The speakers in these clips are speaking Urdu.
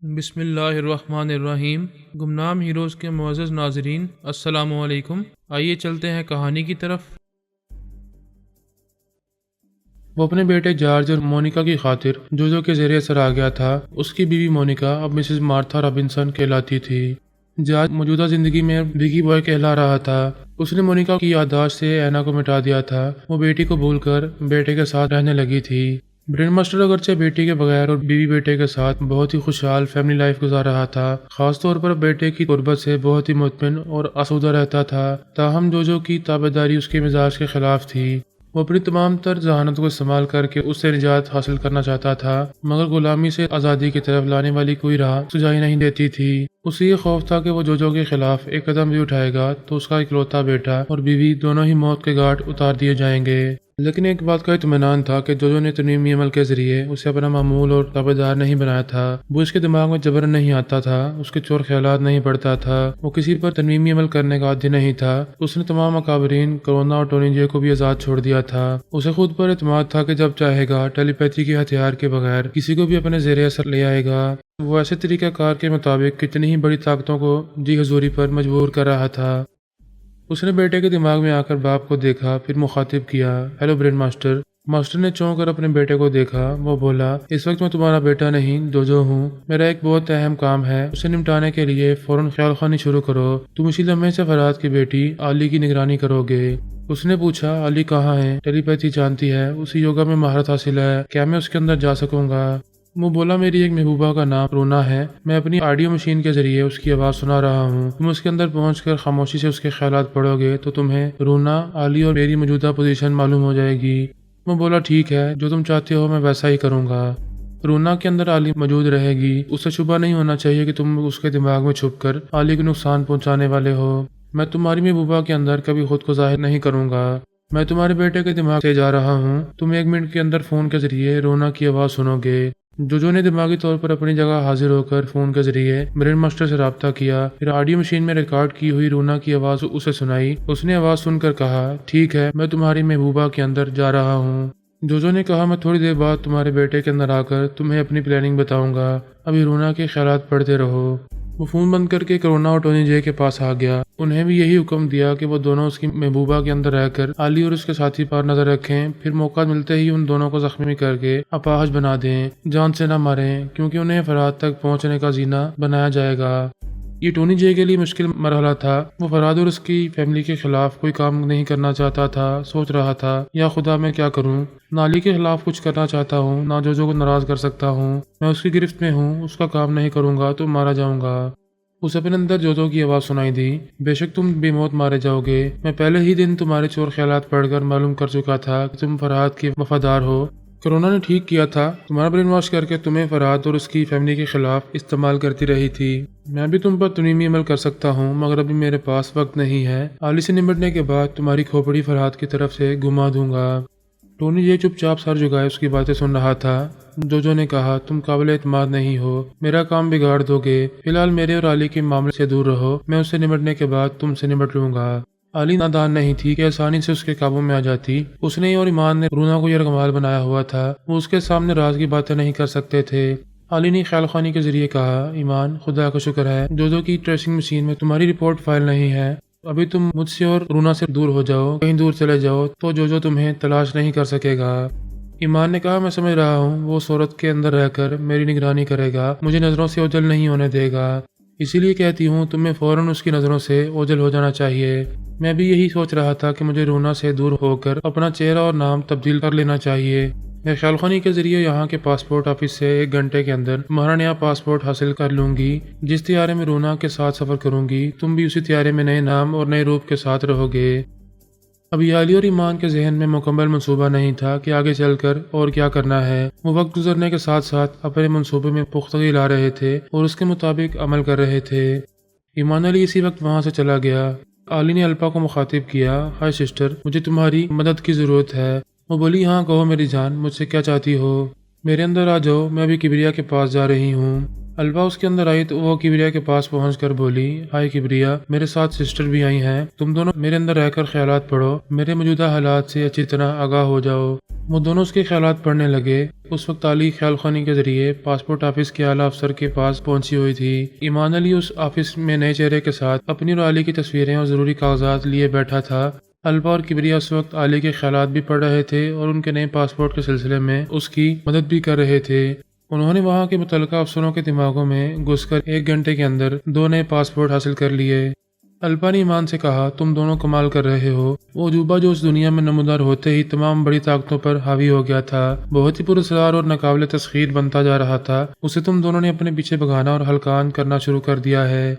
بسم اللہ الرحمن الرحیم۔ گمنام ہیروز کے معزز ناظرین، السلام علیکم۔ آئیے چلتے ہیں کہانی کی طرف۔ وہ اپنے بیٹے جارج اور مونیکا کی خاطر جو کے ذریعے سر آ گیا تھا۔ اس کی بیوی مونیکا اب مسز مارتھا رابنسن کہلاتی تھی۔ جارج موجودہ زندگی میں بگی بوائے کہلا رہا تھا۔ اس نے مونیکا کی یادداشت سے اینا کو مٹا دیا تھا۔ وہ بیٹی کو بھول کر بیٹے کے ساتھ رہنے لگی تھی۔ برین ماسٹر اگرچہ بیٹی کے بغیر اور بیوی بیٹے کے ساتھ بہت ہی خوشحال فیملی لائف گزار رہا تھا، خاص طور پر بیٹے کی قربت سے بہت ہی مطمئن اور آسودہ رہتا تھا۔ تاہم جو کی تابعداری اس کے مزاج کے خلاف تھی۔ وہ اپنی تمام تر ذہانت کو استعمال کر کے اس سے نجات حاصل کرنا چاہتا تھا، مگر غلامی سے آزادی کی طرف لانے والی کوئی راہ سجائی نہیں دیتی تھی۔ اسے یہ خوف تھا کہ وہ جو کے خلاف ایک قدم بھی اٹھائے گا تو اس کا اکلوتا بیٹا اور بیوی دونوں ہی موت کے گھاٹ اتار دیے جائیں گے۔ لیکن ایک بات کا اطمینان تھا کہ جو نے ترمیمی عمل کے ذریعے اسے اپنا معمول اور تابعدار نہیں بنایا تھا۔ وہ اس کے دماغ میں جبرن نہیں آتا تھا، اس کے چور خیالات نہیں پڑتا تھا، وہ کسی پر ترمیمی عمل کرنے کا عادی نہیں تھا۔ اس نے تمام اکابرین کرونا اور ٹونی جے کو بھی آزاد چھوڑ دیا تھا۔ اسے خود پر اعتماد تھا کہ جب چاہے گا ٹیلی پیتھی کے ہتھیار کے بغیر کسی کو بھی اپنے زیر اثر لے آئے گا۔ وہ ایسے طریقہ کار کے مطابق کتنی ہی بڑی طاقتوں کو جی حضوری پر مجبور کر رہا تھا۔ اس نے بیٹے کے دماغ میں آ کر باپ کو دیکھا، پھر مخاطب کیا، ہیلو برین ماسٹر۔ ماسٹر نے چونک کر اپنے بیٹے کو دیکھا۔ وہ بولا، اس وقت میں تمہارا بیٹا نہیں جو ہوں۔ میرا ایک بہت اہم کام ہے، اسے نمٹانے کے لیے فوراً خیال خوانی شروع کرو۔ تم اسی لمحے سے فرات کی بیٹی علی کی نگرانی کرو گے۔ اس نے پوچھا، علی کہاں ہے؟ ٹیلی پیتھی جانتی ہے، اسی یوگا میں مہارت حاصل ہے، کیا میں اس کے اندر جا سکوں گا؟ وہ بولا، میری ایک محبوبہ کا نام رونا ہے، میں اپنی آڈیو مشین کے ذریعے اس کی آواز سنا رہا ہوں۔ تم اس کے اندر پہنچ کر خاموشی سے اس کے خیالات پڑھو گے تو تمہیں رونا، علی اور میری موجودہ پوزیشن معلوم ہو جائے گی۔ وہ بولا، ٹھیک ہے، جو تم چاہتے ہو میں ویسا ہی کروں گا۔ رونا کے اندر علی موجود رہے گی، اسے شبہ نہیں ہونا چاہیے کہ تم اس کے دماغ میں چھپ کر علی کو نقصان پہنچانے والے ہو۔ میں تمہاری محبوبہ کے اندر کبھی خود کو ظاہر نہیں کروں گا۔ میں تمہارے بیٹے کے دماغ سے جا رہا ہوں، تم 1 منٹ کے اندر فون کے ذریعے رونا کی آواز سنو گے۔ جو نے دماغی طور پر اپنی جگہ حاضر ہو کر فون کے ذریعے برین ماسٹر سے رابطہ کیا، پھر آڈیو مشین میں ریکارڈ کی ہوئی رونا کی آواز اسے سنائی۔ اس نے آواز سن کر کہا، ٹھیک ہے، میں تمہاری محبوبہ کے اندر جا رہا ہوں۔ جو نے کہا، میں تھوڑی دیر بعد تمہارے بیٹے کے اندر آ کر تمہیں اپنی پلاننگ بتاؤں گا، ابھی رونا کے خیالات پڑھتے رہو۔ وہ فون بند کر کے کرونا اور ٹونی جے کے پاس آ گیا۔ انہیں بھی یہی حکم دیا کہ وہ دونوں اس کی محبوبہ کے اندر رہ کر علی اور اس کے ساتھی پر نظر رکھیں، پھر موقع ملتے ہی ان دونوں کو زخمی کر کے اپاہج بنا دیں، جان سے نہ ماریں، کیونکہ انہیں فرات تک پہنچنے کا زینہ بنایا جائے گا۔ یہ ٹونی جے کے لیے مشکل مرحلہ تھا۔ وہ فراد اور اس کی فیملی کے خلاف کوئی کام نہیں کرنا چاہتا تھا۔ سوچ رہا تھا، یا خدا میں کیا کروں؟ نہ علی کے خلاف کچھ کرنا چاہتا ہوں، نہ جو کو ناراض کر سکتا ہوں۔ میں اس کی گرفت میں ہوں، اس کا کام نہیں کروں گا تو مارا جاؤں گا۔ اسے اپنے اندر جو کی آواز سنائی دی، بے شک تم بے موت مارے جاؤ گے۔ میں پہلے ہی دن تمہارے چور خیالات پڑھ کر معلوم کر چکا تھا کہ تم فرحاد کی وفادار ہو۔ کرونا نے ٹھیک کیا تھا، تمہارا برین واش کر کے تمہیں فرحاد اور اس کی فیملی کے خلاف استعمال کرتی رہی تھی۔ میں بھی تم پر ترمیمی عمل کر سکتا ہوں، مگر ابھی میرے پاس وقت نہیں ہے۔ علی سے نمٹنے کے بعد تمہاری کھوپڑی فرحاد کی طرف سے گھما دوں گا۔ ٹونی یہ چپ چاپ سر جھکائے اس کی باتیں سن رہا تھا۔ جو نے کہا، تم قابل اعتماد نہیں ہو، میرا کام بگاڑ دو گے۔ فی الحال میرے اور علی کے معاملے سے دور رہو، میں اس سے نمٹنے کے بعد تم سے نمٹ لوں گا۔ علی نادان نہیں تھی کہ آسانی سے اس کے قابو میں آ جاتی۔ اس نے اور ایمان نے رونا کو یرغمال بنایا ہوا تھا، وہ اس کے سامنے راز کی باتیں نہیں کر سکتے تھے۔ علی نے خیال خوانی کے ذریعے کہا، ایمان، خدا کا شکر ہے جو کی ٹریسنگ مشین میں تمہاری رپورٹ فائل نہیں ہے۔ ابھی تم مجھ سے اور رونا سے دور ہو جاؤ، کہیں دور چلے جاؤ تو جو تمہیں تلاش نہیں کر سکے گا۔ ایمان نے کہا، میں سمجھ رہا ہوں، وہ صورت کے اندر رہ کر میری نگرانی کرے گا، مجھے نظروں سے اوجھل نہیں ہونے دے گا، اسی لیے کہتی ہوں تمہیں فوراً اس کی نظروں سے اوجھل ہو جانا چاہیے۔ میں بھی یہی سوچ رہا تھا کہ مجھے رونا سے دور ہو کر اپنا چہرہ اور نام تبدیل کر لینا چاہیے۔ میں خیال خوانی کے ذریعے یہاں کے پاسپورٹ آفس سے 1 گھنٹے کے اندر تمہارا نیا پاسپورٹ حاصل کر لوں گی۔ جس طیارے میں رونا کے ساتھ سفر کروں گی، تم بھی اسی طیارے میں نئے نام اور نئے روپ کے ساتھ رہو گے۔ ابھی علی اور ایمان کے ذہن میں مکمل منصوبہ نہیں تھا کہ آگے چل کر اور کیا کرنا ہے۔ وہ وقت گزرنے کے ساتھ ساتھ اپنے منصوبے میں پختگی لا رہے تھے اور اس کے مطابق عمل کر رہے تھے۔ ایمان علی اسی وقت وہاں سے چلا گیا۔ علی نے الپا کو مخاطب کیا، ہائے سسٹر، مجھے تمہاری مدد کی ضرورت ہے۔ وہ بولی، ہاں کہو میری جان، مجھ سے کیا چاہتی ہو؟ میرے اندر آ جاؤ، میں ابھی کبریا کے پاس جا رہی ہوں۔ البا اس کے اندر آئی تو وہ کبریا کے پاس پہنچ کر بولی، ہائے کبریا، میرے ساتھ سسٹر بھی آئی ہیں، تم دونوں میرے اندر رہ کر خیالات پڑھو، میرے موجودہ حالات سے اچھی طرح آگاہ ہو جاؤ۔ وہ دونوں اس کے خیالات پڑھنے لگے۔ اس وقت علی خیال خوانی کے ذریعے پاسپورٹ آفس کے اعلیٰ افسر کے پاس پہنچی ہوئی تھی۔ ایمان علی اس آفس میں نئے چہرے کے ساتھ اپنی اور علی کی تصویریں اور ضروری کاغذات لیے بیٹھا تھا۔ البا اور کبریا اس وقت علی کے خیالات بھی پڑھ رہے تھے اور ان کے نئے پاسپورٹ کے سلسلے میں اس کی مدد بھی کر رہے تھے۔ انہوں نے وہاں کے متعلقہ افسروں کے دماغوں میں گھس کر 1 گھنٹے کے اندر 2 نئے پاسپورٹ حاصل کر لیے۔ البا نے ایمان سے کہا، تم دونوں کمال کر رہے ہو۔ وہ عجوبہ جو اس دنیا میں نمودار ہوتے ہی تمام بڑی طاقتوں پر حاوی ہو گیا تھا، بہت ہی پراسرار اور ناقابل تسخیر بنتا جا رہا تھا، اسے تم دونوں نے اپنے پیچھے بھگانا اور ہلکان کرنا شروع کر دیا ہے۔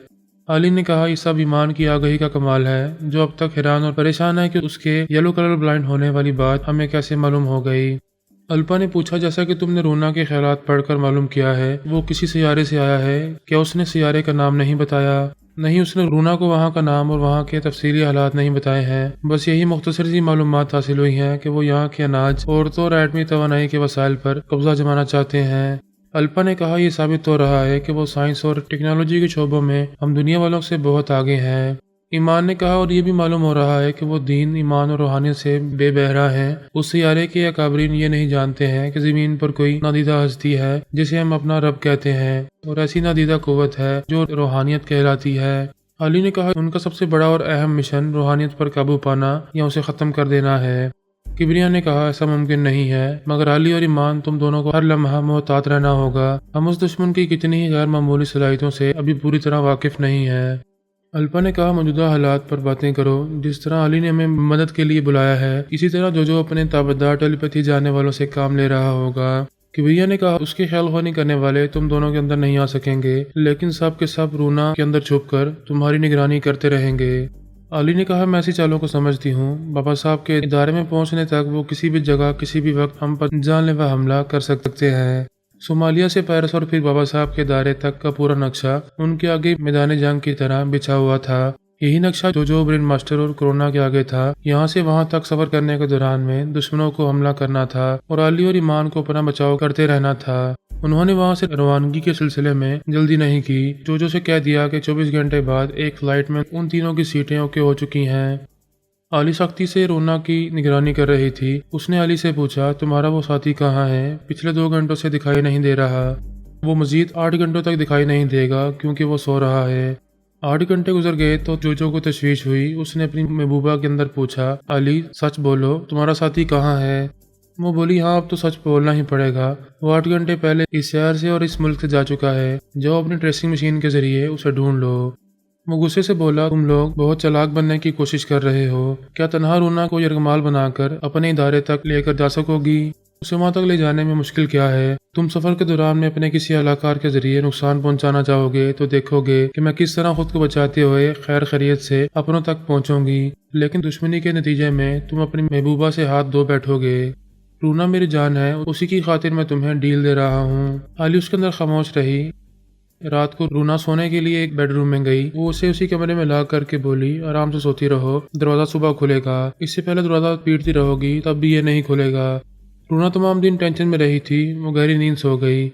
علی نے کہا، یہ سب ایمان کی آگہی کا کمال ہے، جو اب تک حیران اور پریشان ہے کہ اس کے یلو کلر بلائنڈ ہونے والی بات ہمیں کیسے معلوم ہو گئی۔ الپا نے پوچھا، جیسا کہ تم نے رونا کے خیالات پڑھ کر معلوم کیا ہے، وہ کسی سیارے سے آیا ہے؟ کیا اس نے سیارے کا نام نہیں بتایا؟ نہیں، اس نے رونا کو وہاں کا نام اور وہاں کے تفصیلی حالات نہیں بتائے ہیں، بس یہی مختصر سی معلومات حاصل ہوئی ہیں کہ وہ یہاں کے اناج، عورتوں اور ایٹمی توانائی کے وسائل پر قبضہ جمانا چاہتے ہیں۔ الپا نے کہا، یہ ثابت ہو رہا ہے کہ وہ سائنس اور ٹیکنالوجی کے شعبوں میں ہم دنیا والوں سے بہت آگے ہیں۔ ایمان نے کہا، اور یہ بھی معلوم ہو رہا ہے کہ وہ دین، ایمان اور روحانیت سے بے بہرا ہیں۔ اس سیارے کے اکابرین یہ نہیں جانتے ہیں کہ زمین پر کوئی نادیدہ ہستی ہے جسے ہم اپنا رب کہتے ہیں، اور ایسی نادیدہ قوت ہے جو روحانیت کہلاتی ہے۔ علی نے کہا، ان کا سب سے بڑا اور اہم مشن روحانیت پر قابو پانا یا اسے ختم کر دینا ہے۔ کبریا نے کہا، ایسا ممکن نہیں ہے، مگر علی اور ایمان تم دونوں کو ہر لمحہ محتاط رہنا ہوگا۔ ہم اس دشمن کی کتنی ہی غیر معمولی صلاحیتوں سے ابھی پوری طرح واقف نہیں ہیں۔ الپا نے کہا، موجودہ حالات پر باتیں کرو۔ جس طرح علی نے ہمیں مدد کے لیے بلایا ہے، اسی طرح جو اپنے تابعدار ٹیلیپیتھی جاننے والوں سے کام لے رہا ہوگا۔ کبریا نے کہا، اس کی خیال خوانی کرنے والے تم دونوں کے اندر نہیں آ سکیں گے، لیکن سب کے سب رونا کے اندر چھپ کر تمہاری نگرانی کرتے رہیں گے۔ علی نے کہا، میں ایسی چالوں کو سمجھتی ہوں، بابا صاحب کے ادارے میں پہنچنے تک وہ کسی بھی جگہ کسی بھی وقت ہم پر جان لیوا حملہ کر سکتے ہیں۔ صومالیہ سے پیرس اور پھر بابا صاحب کے ادارے تک کا پورا نقشہ ان کے آگے میدان جنگ کی طرح بچھا ہوا تھا۔ یہی نقشہ جو برین ماسٹر اور کرونا کے آگے تھا۔ یہاں سے وہاں تک سفر کرنے کے دوران میں دشمنوں کو حملہ کرنا تھا اور علی اور ایمان کو اپنا بچاؤ کرتے رہنا تھا۔ انہوں نے وہاں سے روانگی کے سلسلے میں جلدی نہیں کی، جو سے کہہ دیا کہ 24 گھنٹے بعد ایک فلائٹ میں ان تینوں کی سیٹیں اوکے ہو چکی ہیں۔ علی سختی سے رونا کی نگرانی کر رہی تھی۔ اس نے علی سے پوچھا، تمہارا وہ ساتھی کہاں ہے؟ پچھلے 2 گھنٹوں سے دکھائی نہیں دے رہا۔ وہ مزید 8 گھنٹوں تک دکھائی نہیں دے گا کیونکہ وہ سو رہا ہے۔ 8 گھنٹے گزر گئے تو جو کو تشویش ہوئی۔ اس نے اپنی محبوبہ کے اندر پوچھا، علی سچ بولو، تمہارا ساتھی کہاں ہے؟ وہ بولی، ہاں اب تو سچ بولنا ہی پڑے گا، وہ 8 گھنٹے پہلے اس شہر سے اور اس ملک سے جا چکا ہے، جاؤ اپنی ٹریسنگ مشین کے ذریعے اسے ڈھونڈ لو۔ وہ غصے سے بولا، تم لوگ بہت چالاک بننے کی کوشش کر رہے ہو، کیا تنہا رونا کو یرغمال بنا کر اپنے ادارے تک لے کر جا سکو گی؟ اسے وہاں تک لے جانے میں مشکل کیا ہے؟ تم سفر کے دوران میں اپنے کسی اہلکار کے ذریعے نقصان پہنچانا چاہو گے تو دیکھو گے کہ میں کس طرح خود کو بچاتے ہوئے خیر خیریت سے اپنوں تک پہنچوں گی، لیکن دشمنی کے نتیجے میں تم اپنی محبوبہ سے ہاتھ دھو بیٹھو گے۔ رونا میری جان ہے، اسی کی خاطر میں تمہیں ڈیل دے رہا ہوں۔ علی اس کے اندر خاموش رہی۔ رات کو رونا سونے کے لیے ایک بیڈ روم میں گئی۔ وہ اسے اسی کمرے میں لا کر کے بولی، آرام سے سوتی رہو، دروازہ صبح کھلے گا، اس سے پہلے دروازہ پیٹتی رہو گی تب بھی یہ نہیں کھلے گا۔ رونا تمام دن ٹینشن میں رہی تھی، وہ گہری نیند سو گئی۔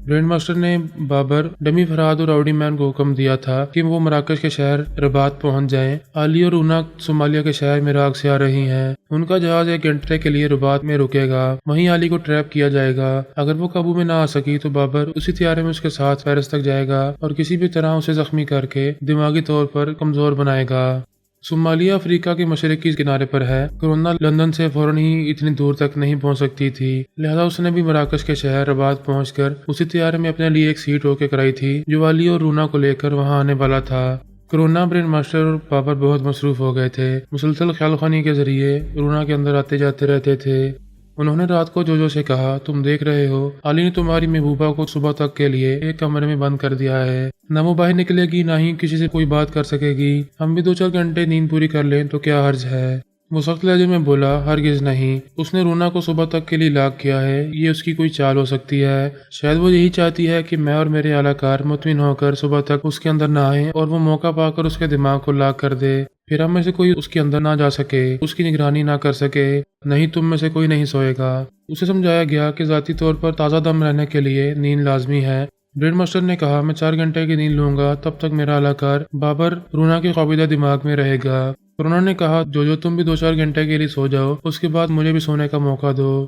گرینڈ ماسٹر نے بابر، ڈمی فرہاد اور راؤڈی مین کو حکم دیا تھا کہ وہ مراکش کے شہر رباط پہنچ جائیں۔ علی اور رونا صومالیہ کے شہر مراک سے آ رہی ہیں۔ ان کا جہاز 1 گھنٹے کے لیے رباط میں رکے گا، وہیں علی کو ٹریپ کیا جائے گا۔ اگر وہ قابو میں نہ آ سکی تو بابر اسی طیارے میں اس کے ساتھ پیرس تک جائے گا اور کسی بھی طرح اسے زخمی کر کے دماغی طور پر کمزور بنائے گا۔ صومالیہ افریقہ کے مشرقی کنارے پر ہے۔ کرونا لندن سے فوراً ہی اتنی دور تک نہیں پہنچ سکتی تھی، لہذا اس نے بھی مراکش کے شہر رباط پہنچ کر اسی طیارے میں اپنے لیے ایک سیٹ اوکے کرائی تھی جو علی اور رونا کو لے کر وہاں آنے والا تھا۔ کرونا، برین ماسٹر اور بابر بہت مصروف ہو گئے تھے، مسلسل خیال خوانی کے ذریعے رونا کے اندر آتے جاتے رہتے تھے۔ انہوں نے رات کو جو سے کہا، تم دیکھ رہے ہو، علی نے تمہاری محبوبہ کو صبح تک کے لیے ایک کمرے میں بند کر دیا ہے، نہ وہ باہر نکلے گی نہ ہی کسی سے کوئی بات کر سکے گی۔ ہم بھی 2-4 گھنٹے نیند پوری کر لیں تو کیا حرج ہے؟ وہ سخت لہجے میں بولا، ہرگز نہیں، اس نے رونا کو صبح تک کے لیے لاک کیا ہے، یہ اس کی کوئی چال ہو سکتی ہے، شاید وہ یہی چاہتی ہے کہ میں اور میرے اعلی کار مطمئن ہو کر صبح تک اس کے اندر نہ آئیں اور وہ موقع پا کر اس کے دماغ کو لاک کر دے، پھر ہم میں سے کوئی اس کے اندر نہ جا سکے، اس کی نگرانی نہ کر سکے، نہیں تم میں سے کوئی نہیں سوئے گا۔ اسے سمجھایا گیا کہ ذاتی طور پر تازہ دم رہنے کے لیے نیند لازمی ہے۔ برین ماسٹر نے کہا، میں 4 گھنٹے کی نیند لوں گا، تب تک میرا اعلی کار بابر رونا کے خوابیدہ دماغ میں رہے گا۔ اور انہوں نے کہا، جو تم بھی 2-4 گھنٹے کے لیے سو جاؤ، اس کے بعد مجھے بھی سونے کا موقع دو۔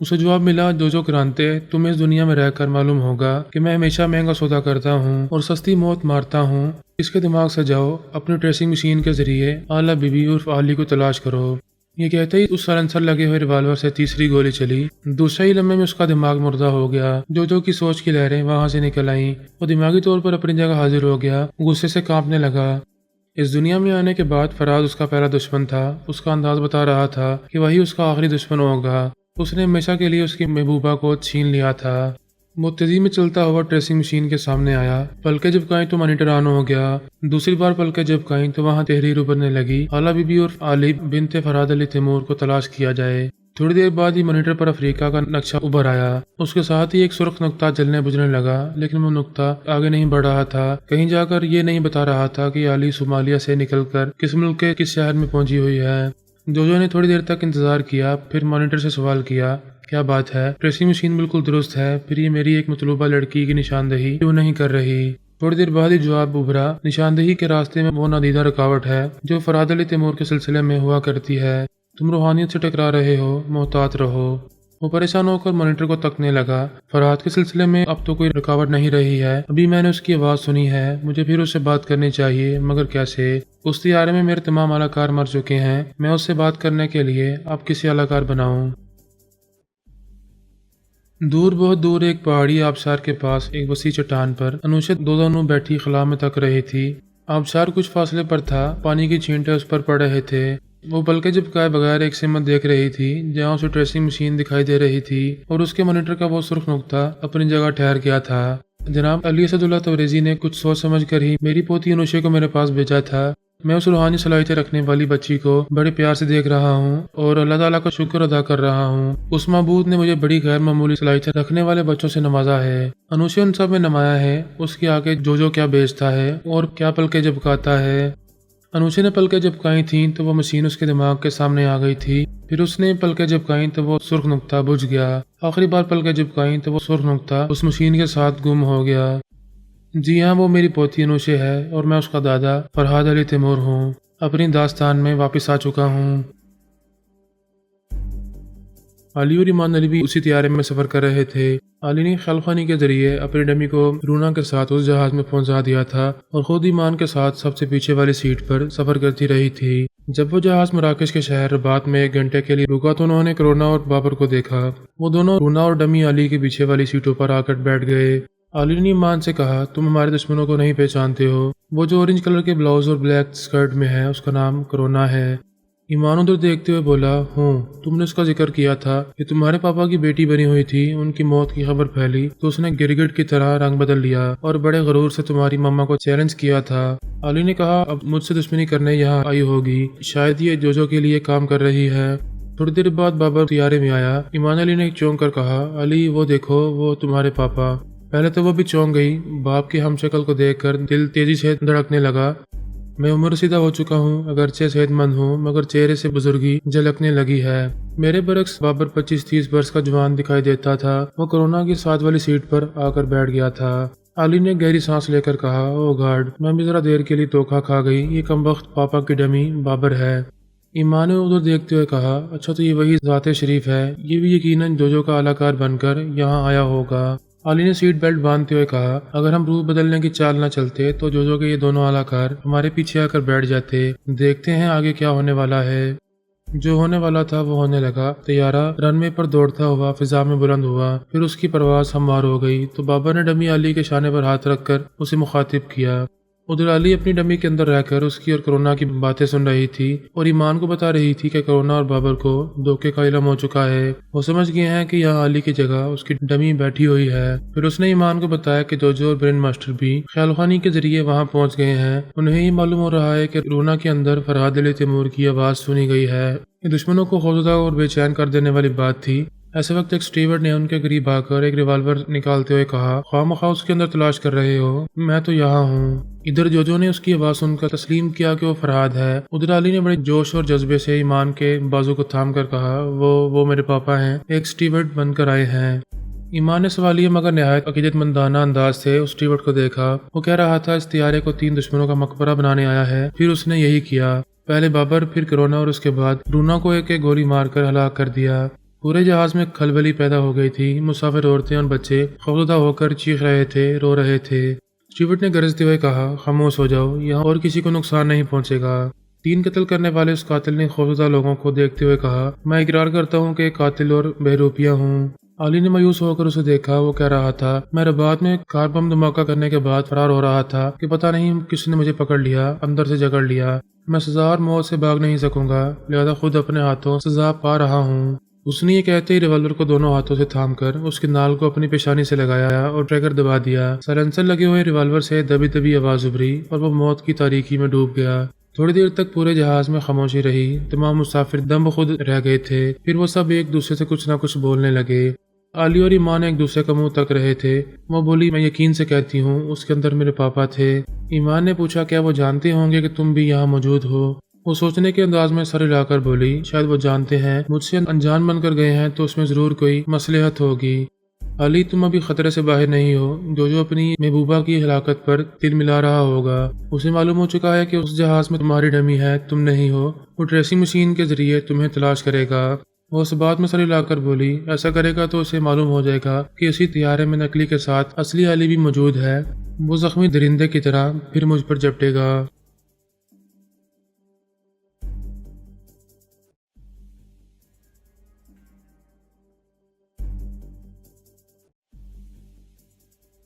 اسے جواب ملا، جو کرانتے، تمہیں اس دنیا میں رہ کر معلوم ہوگا کہ میں ہمیشہ مہنگا سودا کرتا ہوں اور سستی موت مارتا ہوں۔ اس کے دماغ سے جاؤ، اپنی ٹریسنگ مشین کے ذریعے اعلیٰ بی بی عرف علی کو تلاش کرو۔ یہ کہتے ہی اس سلنسر لگے ہوئے ریوالور سے تیسری گولی چلی۔ دوسرے ہی لمحے میں اس کا دماغ مردہ ہو گیا۔ جو کی سوچ کی لہریں وہاں سے نکل آئیں۔ وہ دماغی طور پر اپنی جگہ حاضر ہو گیا، غصے سے کانپنے لگا۔ اس دنیا میں آنے کے بعد فراد اس کا پہلا دشمن تھا۔ اس کا انداز بتا رہا تھا کہ وہی اس کا آخری دشمن ہوگا۔ اس نے ہمیشہ کے لیے اس کی محبوبہ کو چھین لیا تھا۔ وہ تیزی میں چلتا ہوا ٹریسنگ مشین کے سامنے آیا۔ پلکیں جھپکائیں تو مانیٹر آن ہو گیا۔ دوسری بار پلکیں جھپکائیں تو وہاں تحریر ابھرنے لگی، اعلیٰ بی بی عرف علی بنت فراد علی تیمور کو تلاش کیا جائے۔ تھوڑی دیر بعد ہی مانیٹر پر افریقہ کا نقشہ ابھر آیا۔ اس کے ساتھ ہی ایک سرخ نقطہ جلنے بجھنے لگا، لیکن وہ نقطہ آگے نہیں بڑھ رہا تھا۔ کہیں جا کر یہ نہیں بتا رہا تھا کہ علی صومالیہ سے نکل کر کس ملک کے کس شہر میں پہنچی ہوئی ہے۔ جو نے تھوڑی دیر تک انتظار کیا، پھر مانیٹر سے سوال کیا، کیا بات ہے؟ ٹریسنگ مشین بالکل درست ہے، پھر یہ میری ایک مطلوبہ لڑکی کی نشاندہی کیوں نہیں کر رہی؟ تھوڑی دیر بعد ہی جواب ابھرا، نشاندہی کے راستے میں وہ نادیدہ رکاوٹ ہے جو فراد علی تیمور کے سلسلے میں ہوا کرتی ہے۔ تم روحانیت سے ٹکرا رہے ہو، محتاط رہو۔ وہ پریشان ہو کر مانیٹر کو تکنے لگا۔ فراد کے سلسلے میں اب تو کوئی رکاوٹ نہیں رہی ہے۔ ابھی میں نے اس کی آواز سنی ہے، مجھے پھر اس سے بات کرنی چاہیے، مگر کیسے؟ اس طیارے میں میرے تمام اعلی کار مر چکے ہیں، میں اس سے بات کرنے کے لیے اب کسی اعلی کار بناؤں؟ دور، بہت دور ایک پہاڑی آبشار کے پاس ایک وسیع چٹان پر انوشا دونوں بیٹھی خلا میں تک رہی تھی۔ آبشار کچھ فاصلے پر تھا، پانی کی چھینٹے اس پر پڑ رہے تھے۔ وہ پلکیں جھپکائے بغیر ایک سمت دیکھ رہی تھی جہاں اسے ٹریسنگ مشین دکھائی دے رہی تھی اور اس کے مانیٹر کا وہ سرخ نقطہ اپنی جگہ ٹھہر گیا تھا۔ جناب علی اسد اللہ توریزی نے کچھ سوچ سمجھ کر ہی میری پوتی انوشا کو میرے پاس بھیجا تھا۔ میں اس روحانی صلاحیتیں رکھنے والی بچی کو بڑے پیار سے دیکھ رہا ہوں اور اللہ تعالیٰ کا شکر ادا کر رہا ہوں۔ اس معبود نے مجھے بڑی غیر معمولی صلاحیتیں رکھنے والے بچوں سے نوازا ہے۔ انوشا ان سب میں نمایاں ہے۔ اس کے آگے جو کیا بیچتا ہے اور کیا پلکیں جھپکاتا ہے۔ انوشا نے پلکیں جھپکائی تھیں تو وہ مشین اس کے دماغ کے سامنے آ گئی تھی۔ پھر اس نے پلکیں جھپکائیں تو وہ سرخ نقطہ بجھ گیا۔ آخری بار پلکیں جھپکائیں تو وہ سرخ نقطہ اس مشین کے ساتھ گم ہو گیا۔ جی ہاں، وہ میری پوتی انوشا ہے اور میں اس کا دادا فرحاد علی تیمور ہوں۔ اپنی داستان میں واپس آ چکا ہوں۔ علی اور ایمان علی بھی اسی طیارے میں سفر کر رہے تھے۔ علی نے خیال خوانی کے ذریعے اپنی ڈمی کو رونا کے ساتھ اس جہاز میں پہنچا دیا تھا اور خود ایمان کے ساتھ سب سے پیچھے والی سیٹ پر سفر کرتی رہی تھی۔ جب وہ جہاز مراکش کے شہر رباط میں 1 گھنٹے کے لیے رکا تو انہوں نے کرونا اور بابر کو دیکھا۔ وہ دونوں رونا اور ڈمی علی کے پیچھے والی سیٹوں پر آ کر بیٹھ گئے۔ علی نے ایمان سے کہا، تم ہمارے دشمنوں کو نہیں پہچانتے ہو؟ وہ جو اورنج کلر کے بلاؤز اور بلیک اسکرٹ میں ہے، اس کا نام کرونا ہے۔ ایمان ادھر دیکھتے ہوئے بولا، ہوں، تم نے اس کا ذکر کیا تھا کہ تمہارے پاپا کی بیٹی بنی ہوئی تھی، ان کی موت کی خبر پھیلی تو اس نے گرگٹ کی طرح رنگ بدل لیا اور بڑے غرور سے تمہاری ماما کو چیلنج کیا تھا۔ علی نے کہا، اب مجھ سے دشمنی کرنے یہاں آئی ہوگی، شاید یہ جو کے لیے کام کر رہی ہے۔ تھوڑی دیر بعد بابر طیارے میں آیا۔ ایمان علی نے چونک کر کہا، علی وہ دیکھو، وہ تمہارے پاپا۔ پہلے تو وہ بھی چونک گئی، باپ کی ہم شکل کو دیکھ کر دل تیزی سے دھڑکنے لگا۔ میں عمر رسیدہ ہو چکا ہوں، اگرچہ صحت مند ہوں، مگر چہرے سے بزرگی جھلکنے لگی ہے۔ میرے برعکس بابر 25-30 برس کا جوان دکھائی دیتا تھا۔ وہ کرونا کی ساتھ والی سیٹ پر آ کر بیٹھ گیا تھا۔ علی نے گہری سانس لے کر کہا، او گاڈ، میں بھی ذرا دیر کے لیے دھوکہ کھا گئی، یہ کمبخت پاپا کی ڈمی بابر ہے۔ ایمان نے ادھر دیکھتے ہوئے کہا، اچھا تو یہ وہی ذات شریف ہے، یہ بھی یقیناً جو کا اعلی کار بن کر یہاں آیا ہوگا۔ علی نے سیٹ بیلٹ باندھتے ہوئے کہا، اگر ہم روح بدلنے کی چال نہ چلتے تو جو کے یہ دونوں اعلی کار ہمارے پیچھے آ کر بیٹھ جاتے۔ دیکھتے ہیں آگے کیا ہونے والا ہے۔ جو ہونے والا تھا وہ ہونے لگا۔ طیارہ رن وے پر دوڑتا ہوا فضا میں بلند ہوا، پھر اس کی پرواز ہموار ہو گئی تو بابا نے ڈمی علی کے شانے پر ہاتھ رکھ کر اسے مخاطب کیا۔ ادھر علی اپنی ڈمی کے اندر رہ کر اس کی اور کرونا کی باتیں سن رہی تھی اور ایمان کو بتا رہی تھی کہ کرونا اور بابر کو دھوکے کا علم ہو چکا ہے۔ وہ سمجھ گئے ہیں کہ یہاں علی کی جگہ اس کی ڈمی بیٹھی ہوئی ہے۔ پھر اس نے ایمان کو بتایا کہ جو اور برین ماسٹر بھی خیال خوانی کے ذریعے وہاں پہنچ گئے ہیں۔ انہیں یہ معلوم ہو رہا ہے کہ رونا کے اندر فرحاد علی تیمور کی آواز سنی گئی ہے۔ یہ دشمنوں کو خوفزدہ اور بے چین کر دینے والی بات تھی۔ ایسے وقت ایک اسٹیورڈ نے ان کے قریب آ کر ایک ریوالور نکالتے ہوئے کہا، خواہ مخواہ اس کے اندر تلاش کر رہے ہو، میں تو یہاں ہوں۔ ادھر جو نے اس کی آواز سن کر تسلیم کیا کہ وہ فرحاد ہے۔ ادھر علی نے بڑے جوش اور جذبے سے ایمان کے بازو کو تھام کر کہا، وہ میرے پاپا ہیں، ایک اسٹیورڈ بن کر آئے ہیں۔ ایمان نے سوالیہ مگر نہایت عقیدت مندانہ انداز سے اس اسٹیورڈ کو دیکھا۔ وہ کہہ رہا تھا، اس طیارے کو 3 دشمنوں کا مقبرہ بنانے آیا ہے۔ پھر اس نے یہی کیا، پہلے بابر، پھر کرونا اور اس کے بعد رونا کو ایک گولی مار کر ہلاک کر دیا۔ پورے جہاز میں کھلبلی پیدا ہو گئی تھی۔ مسافر عورتیں اور بچے خوفزدہ ہو کر چیخ رہے تھے، رو رہے تھے۔ اسٹیورٹ نے گرجتے ہوئے کہا، خاموش ہو جاؤ، یہاں اور کسی کو نقصان نہیں پہنچے گا۔ 3 قتل کرنے والے اس قاتل نے خوفزدہ لوگوں کو دیکھتے ہوئے کہا، میں اقرار کرتا ہوں کہ ایک قاتل اور بہروپیہ ہوں۔ علی نے مایوس ہو کر اسے دیکھا۔ وہ کہہ رہا تھا، میں رباط میں کار بم دھماکہ کرنے کے بعد فرار ہو رہا تھا کہ پتہ نہیں کس نے مجھے پکڑ لیا، اندر سے جکڑ لیا۔ میں سزا اور موت سے بھاگ نہیں سکوں گا، لہذا خود اپنے ہاتھوں سزا پا رہا ہوں۔ اس نے یہ کہتے ہی ریوالور کو دونوں ہاتھوں سے تھام کر اس کے نال کو اپنی پیشانی سے لگایا اور ٹریگر دبا دیا۔ سائلنسر لگے ہوئے ریوالور سے دبی دبی آواز ابھری اور وہ موت کی تاریکی میں ڈوب گیا۔ تھوڑی دیر تک پورے جہاز میں خاموشی رہی۔ تمام مسافر دم بخود رہ گئے تھے۔ پھر وہ سب ایک دوسرے سے کچھ نہ کچھ بولنے لگے۔ علی اور ایمان ایک دوسرے کا منہ تک رہے تھے۔ وہ بولی، میں یقین سے کہتی ہوں اس کے اندر میرے پاپا تھے۔ ایمان نے پوچھا، کیا وہ جانتے ہوں گے کہ تم بھی یہاں موجود ہو؟ وہ سوچنے کے انداز میں سر ہلا کر بولی، شاید وہ جانتے ہیں، مجھ سے انجان بن کر گئے ہیں تو اس میں ضرور کوئی مصلحت ہوگی۔ علی، تم ابھی خطرے سے باہر نہیں ہو۔ جو اپنی محبوبہ کی ہلاکت پر تل ملا رہا ہوگا، اسے معلوم ہو چکا ہے کہ اس جہاز میں تمہاری ڈمی ہے، تم نہیں ہو۔ وہ ٹریسنگ مشین کے ذریعے تمہیں تلاش کرے گا۔ وہ اس بات میں سر ہلا کر بولی، ایسا کرے گا تو اسے معلوم ہو جائے گا کہ اسی طیارے میں نکلی کے ساتھ اصلی علی بھی موجود ہے۔ وہ زخمی درندے کی طرح پھر مجھ پر جپٹے گا۔